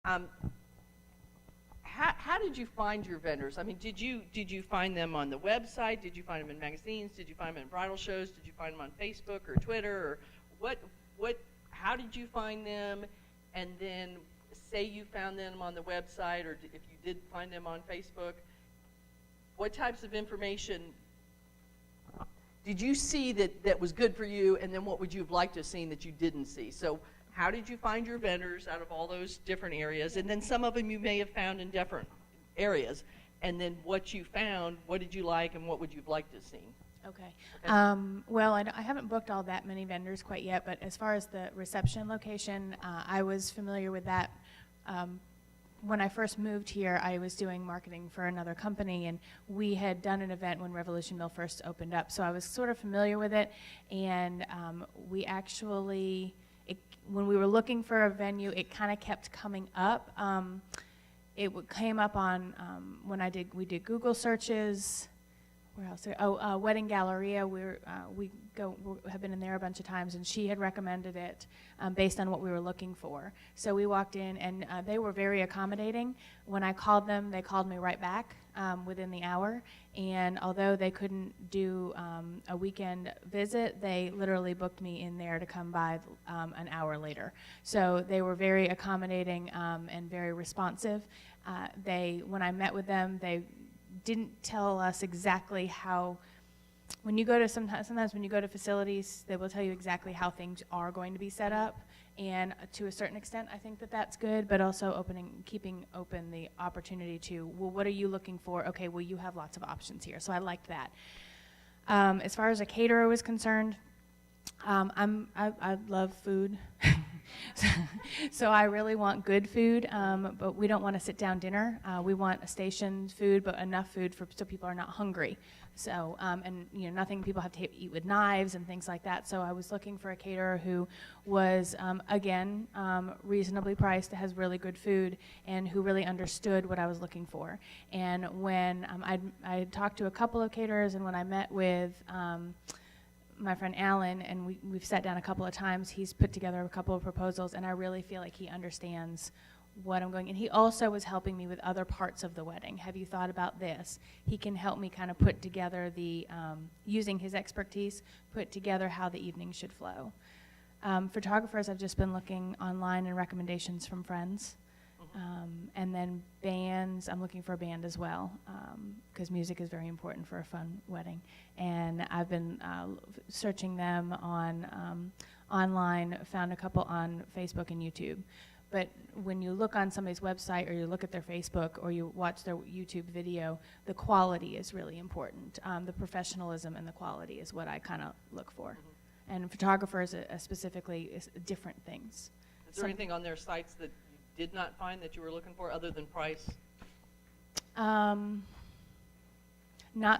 Um, how did you find your vendors? I mean, did you find them on the website? Did you find them in magazines? Did you find them in bridal shows? Did you find them on Facebook or Twitter? Or what? How did you find them? And then, say you found them on the website, or if you did find them on Facebook, what types of information did you see that was good for you? And then what would you have liked to have seen that you didn't see? So how did you find your vendors out of all those different areas? And then some of them you may have found in different areas. And then what you found, what did you like, and what would you have liked to have seen? Okay. Well, I haven't booked all that many vendors quite yet, but as far as the reception location, I was familiar with that. When I first moved here, I was doing marketing for another company, and we had done an event when Revolution Mill first opened up, so I was sort of familiar with it. And we actually, when we were looking for a venue, it kind of kept coming up. Came up on when we did Google searches. Where else? Wedding Galleria. We have been in there a bunch of times, and she had recommended it based on what we were looking for. So we walked in, and they were very accommodating. When I called them, they called me right back within the hour. And although they couldn't do a weekend visit, they literally booked me in there to come by an hour later. So they were very accommodating and very responsive. When I met with them, they didn't tell us exactly how. When you go to sometimes when you go to facilities, they will tell you exactly how things are going to be set up, and to a certain extent, I think that's good. But also keeping open the opportunity to, well, what are you looking for? Okay, well, you have lots of options here, so I liked that. As far as a caterer was concerned, I love food. So I really want good food, but we don't want a sit-down dinner. We want a station food, but enough food so people are not hungry. So, and nothing people have to eat with knives and things like that. So I was looking for a caterer who was, again, reasonably priced, has really good food, and who really understood what I was looking for. And when I talked to a couple of caterers, and when I met with my friend Alan, and we've sat down a couple of times, he's put together a couple of proposals, and I really feel like he understands what I'm going. And he also was helping me with other parts of the wedding. Have you thought about this? He can help me kind of put together using his expertise, put together how the evening should flow. Photographers, I've just been looking online and recommendations from friends. And then bands, I'm looking for a band as well, because music is very important for a fun wedding. And I've been searching them on online, found a couple on Facebook and YouTube. But when you look on somebody's website, or you look at their Facebook, or you watch their YouTube video, the quality is really important. The professionalism and the quality is what I kind of look for. And photographers specifically is different things. Is there anything on their sites that did not find that you were looking for other than price? Not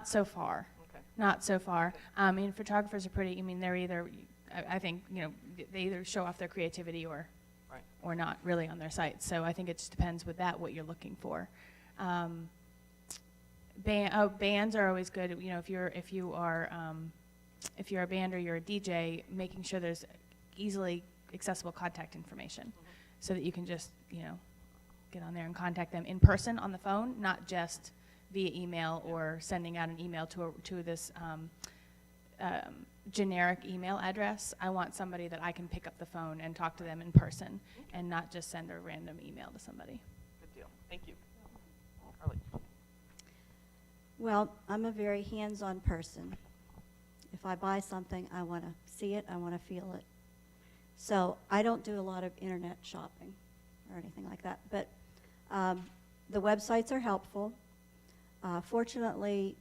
so far. Okay. Not so far. Photographers are pretty, they're either, I think, they either show off their creativity or not really on their site. So I think it just depends with that what you're looking for. Bands are always good. If you're a band or you're a DJ, making sure there's easily accessible contact information. So that you can just, get on there and contact them in person on the phone, not just via email or sending out an email to this generic email address. I want somebody that I can pick up the phone and talk to them in person, and not just send a random email to somebody. Good deal. Thank you. Carly. Well, I'm a very hands-on person. If I buy something, I want to see it, I want to feel it. So I don't do a lot of internet shopping or anything like that, but the websites are helpful. Fortunately,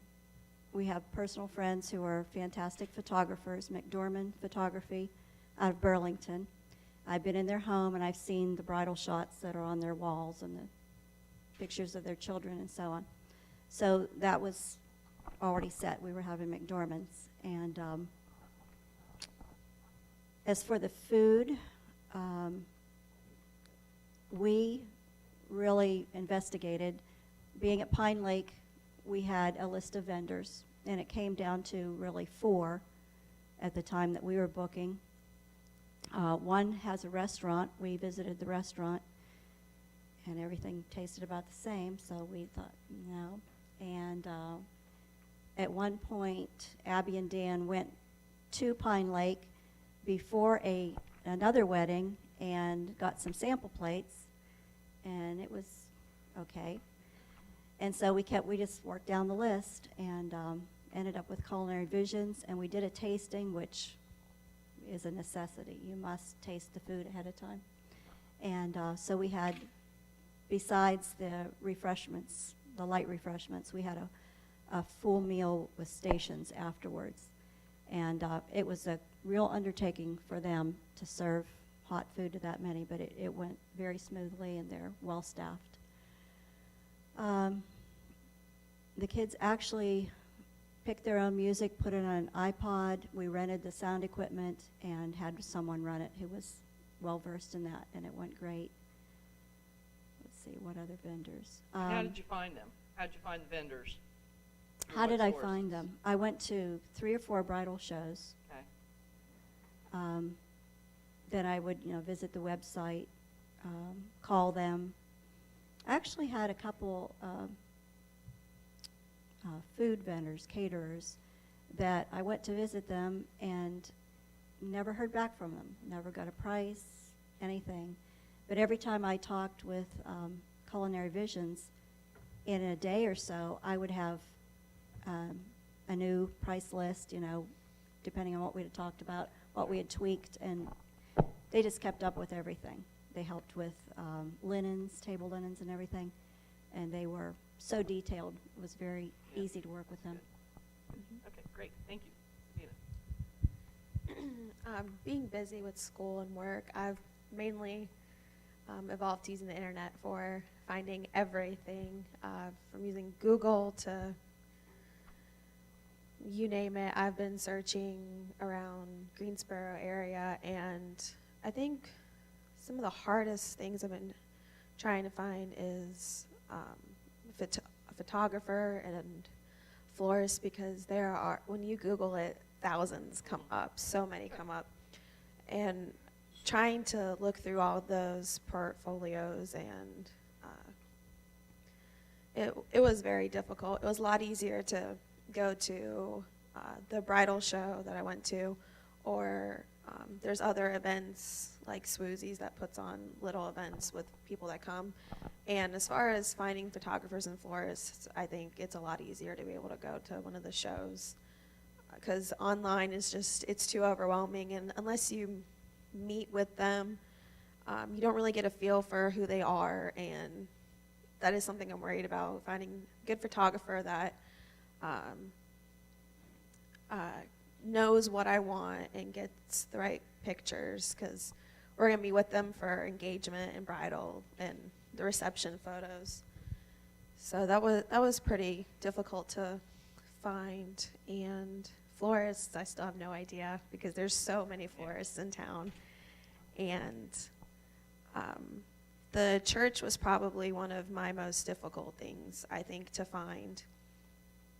we have personal friends who are fantastic photographers, McDorman Photography out of Burlington. I've been in their home, and I've seen the bridal shots that are on their walls and the pictures of their children and so on. So that was already set. We were having McDormand's. And as for the food, we really investigated. Being at Pine Lake, we had a list of vendors, and it came down to really 4 at the time that we were booking. One has a restaurant. We visited the restaurant, and everything tasted about the same, so we thought, no. And at one point, Abby and Dan went to Pine Lake before another wedding and got some sample plates, and it was okay. And so we just worked down the list and ended up with Culinary Visions, and we did a tasting, which is a necessity. You must taste the food ahead of time. And so we had, besides the refreshments, the light refreshments, we had a full meal with stations afterwards. And it was a real undertaking for them to serve hot food to that many, but it went very smoothly, and they're well-staffed. The kids actually picked their own music, put it on an iPod. We rented the sound equipment and had someone run it who was well-versed in that, and it went great. Let's see, what other vendors? How did you find them? How did you find the vendors? Through How what did I sources? find them? I went to 3 or 4 bridal shows. Okay. Then I would, visit the website, call them. I actually had a couple food vendors, caterers, that I went to visit them and never heard back from them. Never got a price, anything. But every time I talked with Culinary Visions, in a day or so, I would have a new price list, depending on what we had talked about, what we had tweaked, and they just kept up with everything. They helped with linens, table linens and everything, and they were so detailed. It was very easy to work with them. Okay, great. Thank you. Nina. Being busy with school and work, I've mainly evolved using the internet for finding everything, from using Google to you name it. I've been searching around Greensboro area, and I think some of the hardest things I've been trying to find is a photographer and florist, because there are, when you Google it, thousands come up, so many come up, and trying to look through all of those portfolios, and it was very difficult. It was a lot easier to go to the bridal show that I went to, or there's other events like Swoozies that puts on little events with people that come. And as far as finding photographers and florists, I think it's a lot easier to be able to go to one of the shows, because online is just, it's too overwhelming, and unless you meet with them, you don't really get a feel for who they are, and that is something I'm worried about, finding a good photographer that knows what I want and gets the right pictures, because we're going to be with them for engagement and bridal and the reception photos. So that was pretty difficult to find. And florists, I still have no idea, because there's so many florists in town. And the church was probably one of my most difficult things, I think, to find,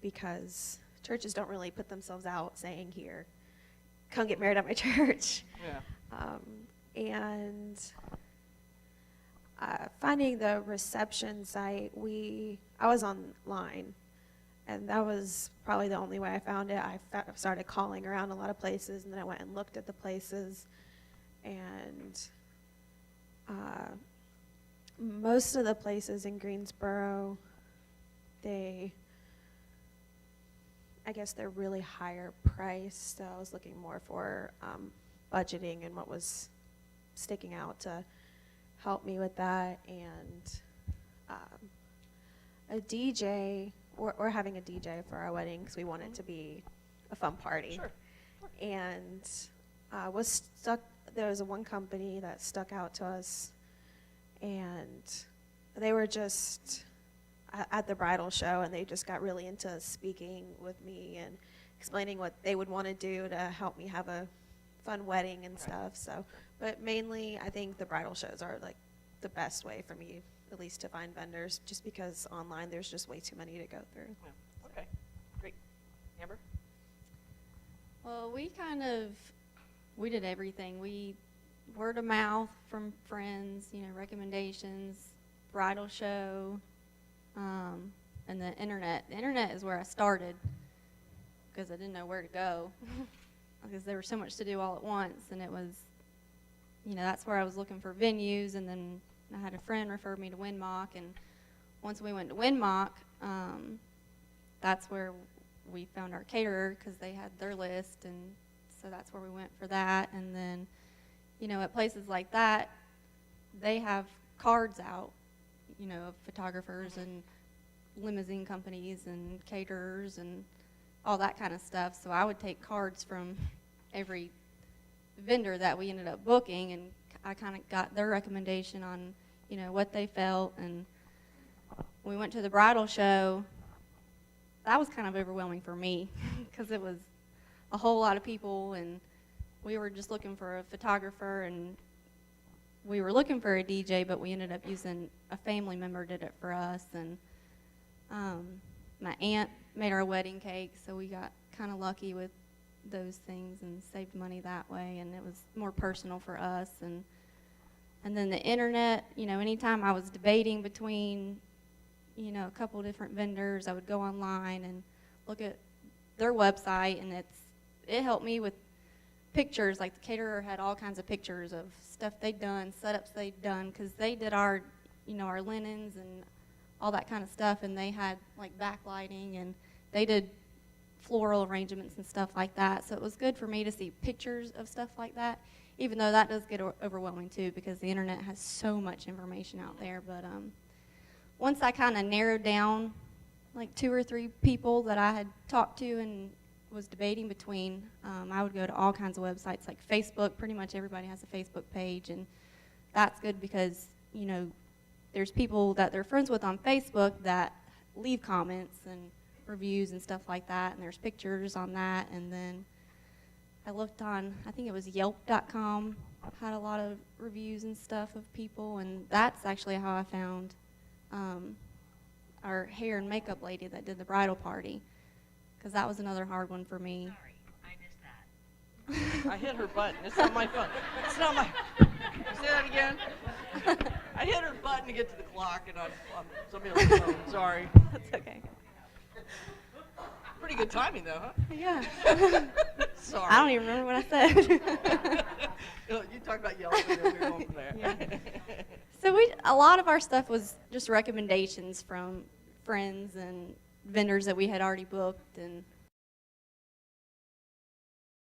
because churches don't really put themselves out saying, here, come get married at my church. Yeah. And finding the reception site, I was online, and that was probably the only way I found it. I started calling around a lot of places, and then I went and looked at the places, and most of the places in Greensboro, I guess they're really higher priced, so I was looking more for budgeting and what was sticking out to help me with that. And a DJ, we're having a DJ for our wedding because we want it to be a fun party. Sure. And there was one company that stuck out to us, and they were just at the bridal show, and they just got really into speaking with me and explaining what they would want to do to help me have a fun wedding and stuff. So, but mainly I think the bridal shows are like the best way for me, at least, to find vendors, just because online there's just way too many to go through. Yeah. Okay, great. Amber? Well, we did everything. We word of mouth from friends, recommendations, bridal show, and the internet. The internet is where I started because I didn't know where to go because there was so much to do all at once, and it was, that's where I was looking for venues, and then I had a friend refer me to Winmock, and once we went to Winmock, that's where we found our caterer because they had their list, and so that's where we went for that. And then, at places like that, they have cards out, of photographers and limousine companies and caterers and all that kind of stuff. So I would take cards from every vendor that we ended up booking, and I kind of got their recommendation on, what they felt. And we went to the bridal show. That was kind of overwhelming for me because it was a whole lot of people, and we were just looking for a photographer, and we were looking for a DJ, but we ended up using a family member did it for us. And my aunt made our wedding cake, so we got kind of lucky with those things and saved money that way, and it was more personal for us. And then the internet, anytime I was debating between, a couple of different vendors, I would go online and look at their website, and it helped me with pictures. Like the caterer had all kinds of pictures of stuff they'd done, setups they'd done, because they did our, our linens and all that kind of stuff, and they had like backlighting, and they did floral arrangements and stuff like that. So it was good for me to see pictures of stuff like that, even though that does get overwhelming too because the internet has so much information out there. But once I kind of narrowed down like 2 or 3 people that I had talked to and was debating between, I would go to all kinds of websites like Facebook. Pretty much everybody has a Facebook page, and that's good because, there's people that they're friends with on Facebook that leave comments and reviews and stuff like that, and there's pictures on that. And then I looked on, I think it was Yelp.com, had a lot of reviews and stuff of people, and that's actually how I found our hair and makeup lady that did the bridal party, because that was another hard one for me. Sorry, I missed that. I hit her button. It's not my phone. It's not my. Say that again. I hit her button to get to the clock, and on somebody else's phone. Sorry. That's okay. Pretty good timing, though, huh? Yeah. Sorry. I don't even remember what I said. You talked about Yelp, and then we were going from there. Yeah. So a lot of our stuff was just recommendations from friends and vendors that we had already booked, and